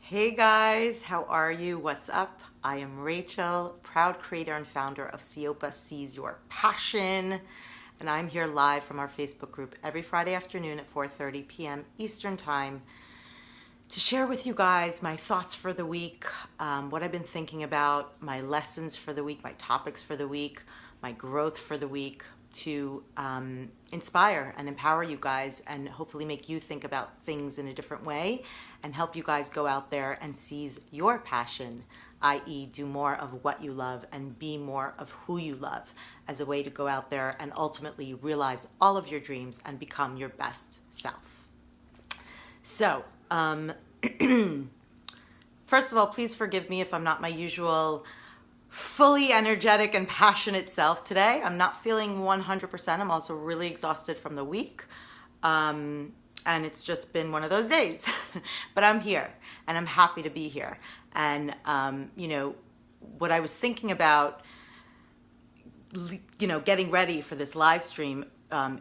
Hey guys, how are you? What's up? I am Rachel, proud creator and founder of Siopa Seize Your Passion, and I'm here live from our Facebook group every Friday afternoon at 4:30 p.m. Eastern Time to share with you guys my thoughts for the week, what I've been thinking about, my lessons for the week, my topics for the week, my growth for the week, to inspire and empower you guys and hopefully make you think about things in a different way and help you guys go out there and seize your passion, i.e. do more of what you love and be more of who you love as a way to go out there and ultimately realize all of your dreams and become your best self. So, first of all, please forgive me if I'm not my usual fully energetic and passionate self today. I'm not feeling 100%. I'm also really exhausted from the week. And it's just been one of those days. But I'm here and I'm happy to be here. And, what I was thinking about, getting ready for this live stream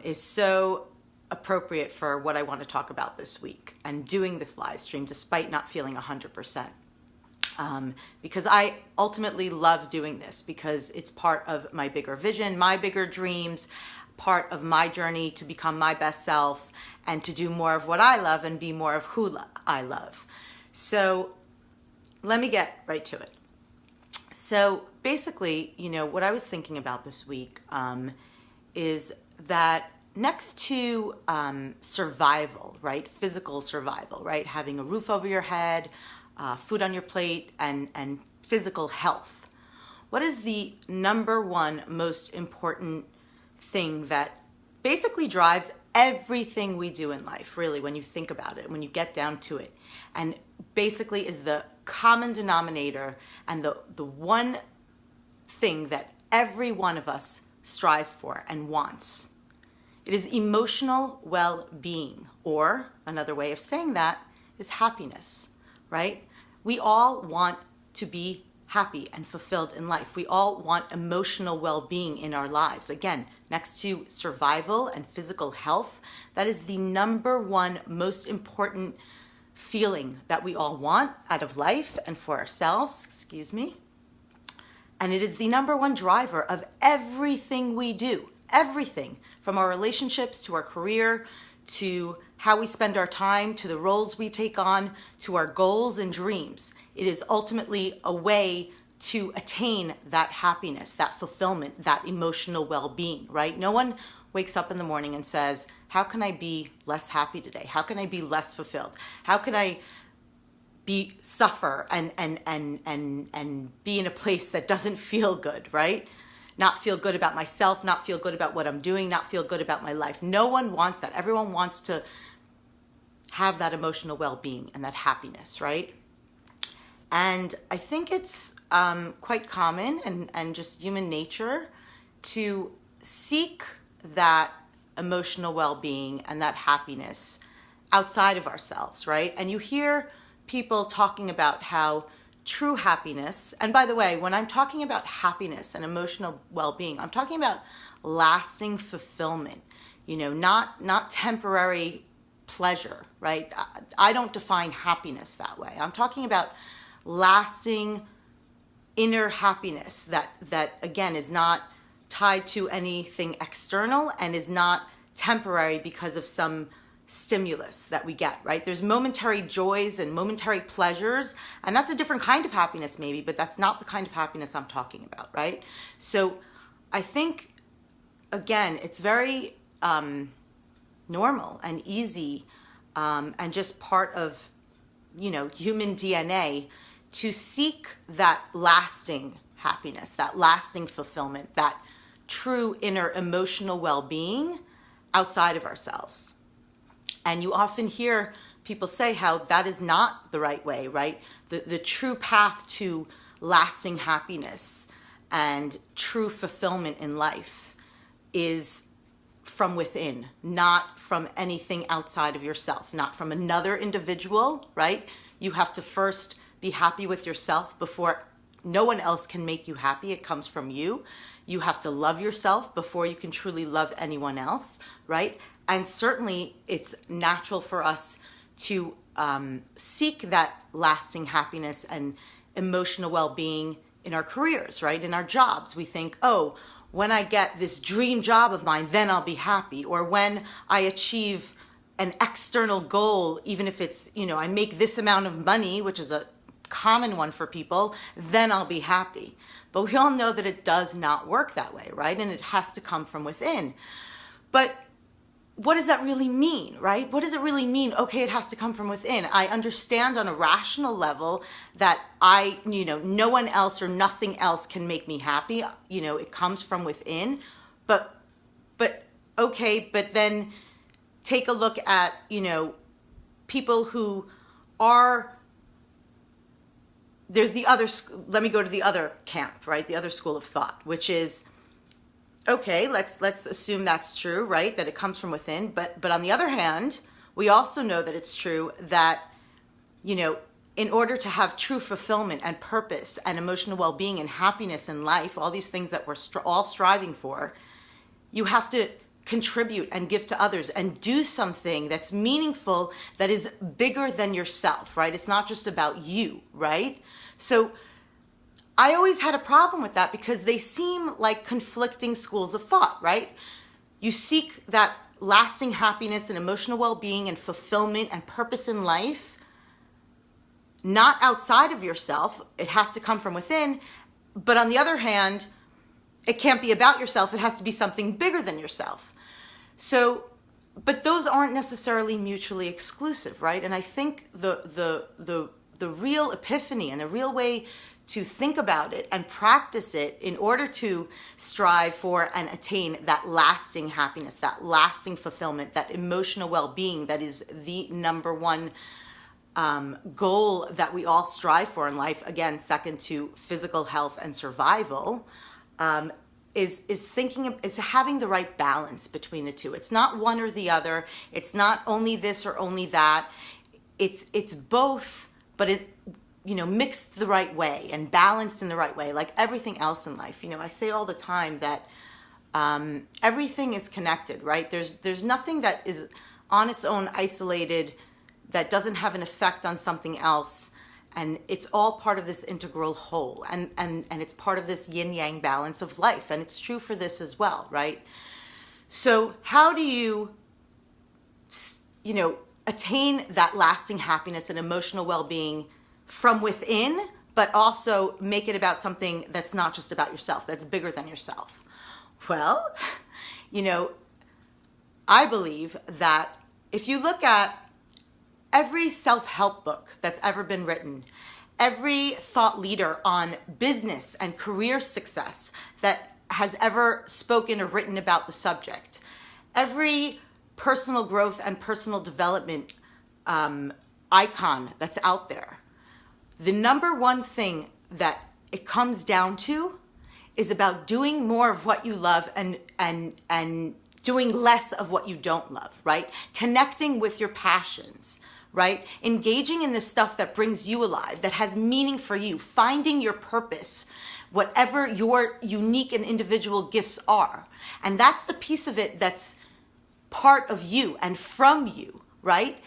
is so appropriate for what I want to talk about this week and doing this live stream despite not feeling 100%. Because I ultimately love doing this because it's part of my bigger vision, my bigger dreams, part of my journey to become my best self and to do more of what I love and be more of who I love. So let me get right to it. So basically, what I was thinking about this week is that next to survival, right? Physical survival, right? Having a roof over your head, food on your plate, and physical health. What is the number one most important thing that basically drives everything we do in life, really, when you think about it, when you get down to it, and basically is the common denominator and the one thing that every one of us strives for and wants? It is emotional well-being, or another way of saying that is happiness, right? We all want to be happy and fulfilled in life. We all want emotional well-being in our lives. Again, next to survival and physical health, that is the number one most important feeling that we all want out of life and for ourselves, And it is the number one driver of everything we do. Everything, from our relationships to our career, to how we spend our time, to the roles we take on, to our goals and dreams. It is ultimately a way to attain that happiness, that fulfillment, that emotional well-being, right? No one wakes up in the morning and says, how can I be less happy today? How can I be less fulfilled? How can I suffer and be in a place that doesn't feel good, right? Not feel good about myself, not feel good about what I'm doing, not feel good about my life. No one wants that. Everyone wants to have that emotional well-being and that happiness, right? And I think it's quite common and just human nature to seek that emotional well-being and that happiness outside of ourselves, right? And you hear people talking about how true happiness, and by the way, when I'm talking about happiness and emotional well-being, I'm talking about lasting fulfillment, not temporary pleasure, right? I don't define happiness that way. I'm talking about lasting inner happiness that again is not tied to anything external and is not temporary because of some stimulus that we get, right? There's momentary joys and momentary pleasures, and that's a different kind of happiness maybe, but that's not the kind of happiness I'm talking about, right? So I think, again, it's very normal and easy and just part of, human DNA to seek that lasting happiness, that lasting fulfillment, that true inner emotional well-being outside of ourselves. And you often hear people say how that is not the right way, right? The true path to lasting happiness and true fulfillment in life is from within, not from anything outside of yourself, not from another individual, right? You have to first be happy with yourself before no one else can make you happy. It comes from you. You have to love yourself before you can truly love anyone else, right? And certainly it's natural for us to seek that lasting happiness and emotional well-being in our careers, right? In our jobs, we think, oh, when I get this dream job of mine, then I'll be happy. Or when I achieve an external goal, even if it's, I make this amount of money, which is a common one for people, then I'll be happy. But we all know that it does not work that way, right? And it has to come from within. But what does that really mean, right? What does it really mean? Okay, it has to come from within. I understand on a rational level that no one else or nothing else can make me happy. It comes from within. But okay, but then take a look at, people who are, let me go to the other camp, right? The other school of thought, which is, okay, let's assume that's true, right? That it comes from within. But on the other hand, we also know that it's true that, in order to have true fulfillment and purpose and emotional well-being and happiness in life, all these things that we're all striving for, you have to contribute and give to others and do something that's meaningful, that is bigger than yourself, right? It's not just about you, right? So I always had a problem with that because they seem like conflicting schools of thought, right? You seek that lasting happiness and emotional well-being and fulfillment and purpose in life, not outside of yourself. It has to come from within. But on the other hand, it can't be about yourself. It has to be something bigger than yourself. So, but those aren't necessarily mutually exclusive, right? And I think the real epiphany and the real way to think about it and practice it in order to strive for and attain that lasting happiness, that lasting fulfillment, that emotional well-being that is the number one goal that we all strive for in life, again, second to physical health and survival, is having the right balance between the two. It's not one or the other. It's not only this or only that. It's both, but it mixed the right way and balanced in the right way, like everything else in life. I say all the time that everything is connected, right? There's nothing that is on its own isolated that doesn't have an effect on something else, and it's all part of this integral whole, and it's part of this yin-yang balance of life, and it's true for this as well, right? So how do you attain that lasting happiness and emotional well-being from within, but also make it about something that's not just about yourself, that's bigger than yourself? Well, I believe that if you look at every self-help book that's ever been written, every thought leader on business and career success that has ever spoken or written about the subject, every personal growth and personal development icon that's out there, the number one thing that it comes down to is about doing more of what you love and doing less of what you don't love, right? Connecting with your passions, right? Engaging in the stuff that brings you alive, that has meaning for you, finding your purpose, whatever your unique and individual gifts are. And that's the piece of it that's part of you and from you, right?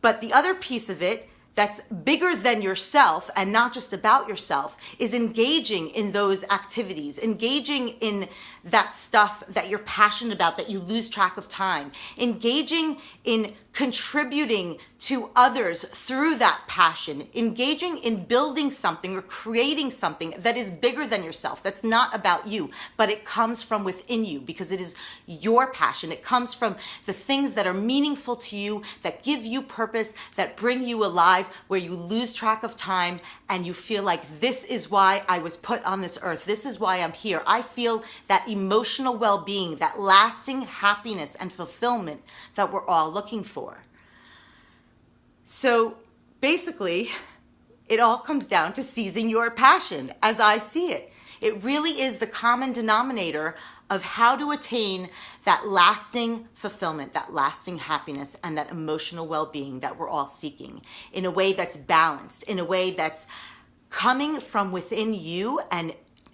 But the other piece of it that's bigger than yourself and not just about yourself is engaging in those activities, engaging in that stuff that you're passionate about, that you lose track of time, engaging in contributing to others through that passion, engaging in building something or creating something that is bigger than yourself, that's not about you, but it comes from within you because it is your passion. It comes from the things that are meaningful to you, that give you purpose, that bring you alive, where you lose track of time and you feel like this is why I was put on this earth. This is why I'm here. I feel that emotional well-being, that lasting happiness and fulfillment that we're all looking for. So basically, it all comes down to seizing your passion, as I see it. It really is the common denominator of how to attain that lasting fulfillment, that lasting happiness, and that emotional well-being that we're all seeking in a way that's balanced, in a way that's coming from within you and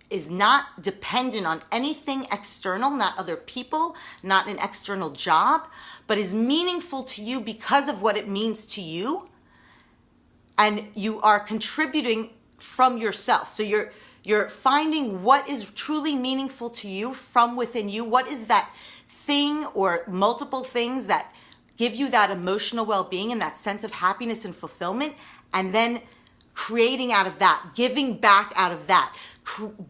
is not dependent on anything external, not other people, not an external job, but is meaningful to you because of what it means to you, and you are contributing from yourself. So you're finding what is truly meaningful to you from within you. What is that thing or multiple things that give you that emotional well-being and that sense of happiness and fulfillment, and then creating out of that, giving back out of that,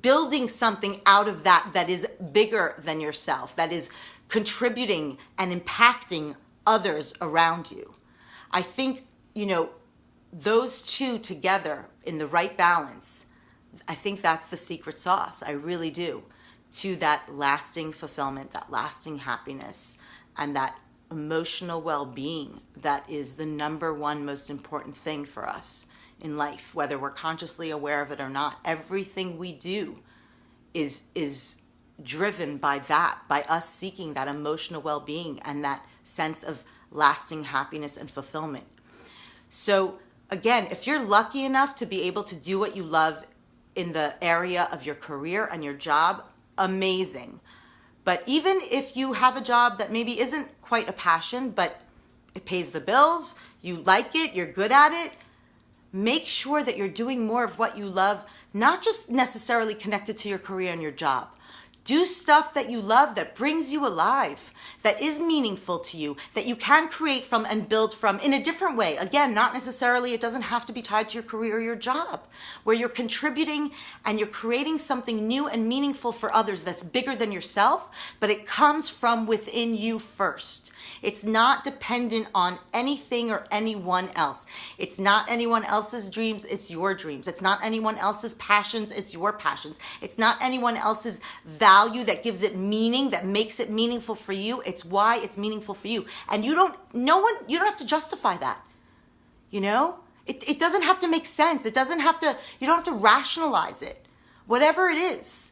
building something out of that that is bigger than yourself, that is contributing and impacting others around you. I think, those two together in the right balance, I think that's the secret sauce. I really do, to that lasting fulfillment, that lasting happiness, and that emotional well-being that is the number one most important thing for us in life, whether we're consciously aware of it or not. Everything we do is driven by that, by us seeking that emotional well-being and that sense of lasting happiness and fulfillment. So again, if you're lucky enough to be able to do what you love in the area of your career and your job, amazing. But even if you have a job that maybe isn't quite a passion, but it pays the bills, you like it, you're good at it, make sure that you're doing more of what you love, not just necessarily connected to your career and your job. Do stuff that you love, that brings you alive, that is meaningful to you, that you can create from and build from in a different way. Again, not necessarily, it doesn't have to be tied to your career or your job, where you're contributing and you're creating something new and meaningful for others that's bigger than yourself, but it comes from within you first. It's not dependent on anything or anyone else. It's not anyone else's dreams, it's your dreams. It's not anyone else's passions, it's your passions. It's not anyone else's value that gives it meaning, that makes it meaningful for you. It's why it's meaningful for you. And you don't have to justify that. It doesn't have to make sense. You don't have to rationalize it. Whatever it is.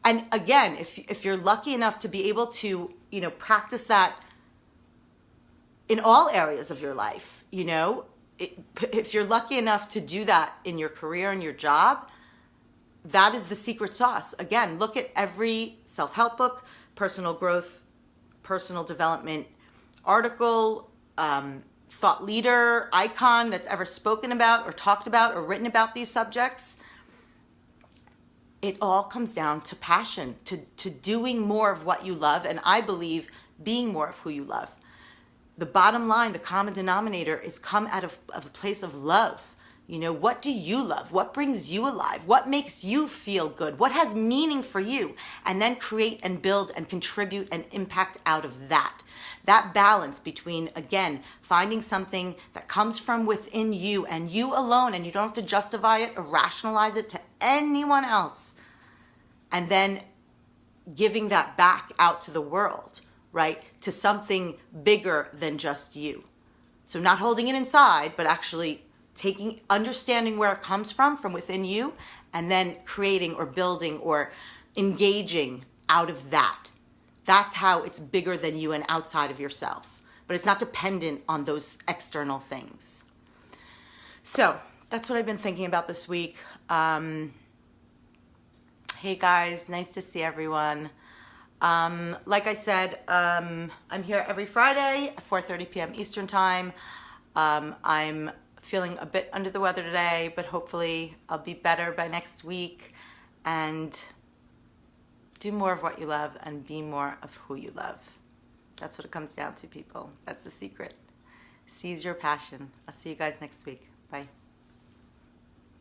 And again, if you're lucky enough to be able to, practice that in all areas of your life, if you're lucky enough to do that in your career and your job, that is the secret sauce. Again, look at every self-help book, personal growth, personal development article, thought leader, icon that's ever spoken about or talked about or written about these subjects. It all comes down to passion, to doing more of what you love, and I believe being more of who you love. The bottom line, the common denominator, is come out of a place of love. What do you love? What brings you alive? What makes you feel good? What has meaning for you? And then create and build and contribute and impact out of that. That balance between, again, finding something that comes from within you and you alone, and you don't have to justify it or rationalize it to anyone else, and then giving that back out to the world, right? To something bigger than just you. So not holding it inside, but actually understanding where it comes from within you, and then creating or building or engaging out of that. That's how it's bigger than you and outside of yourself. But it's not dependent on those external things. So that's what I've been thinking about this week. Hey guys, nice to see everyone. Like I said, I'm here every Friday at 4:30 p.m. Eastern Time. I'm feeling a bit under the weather today, but hopefully I'll be better by next week, and do more of what you love and be more of who you love. That's what it comes down to, people. That's the secret. Seize your passion. I'll see you guys next week. Bye.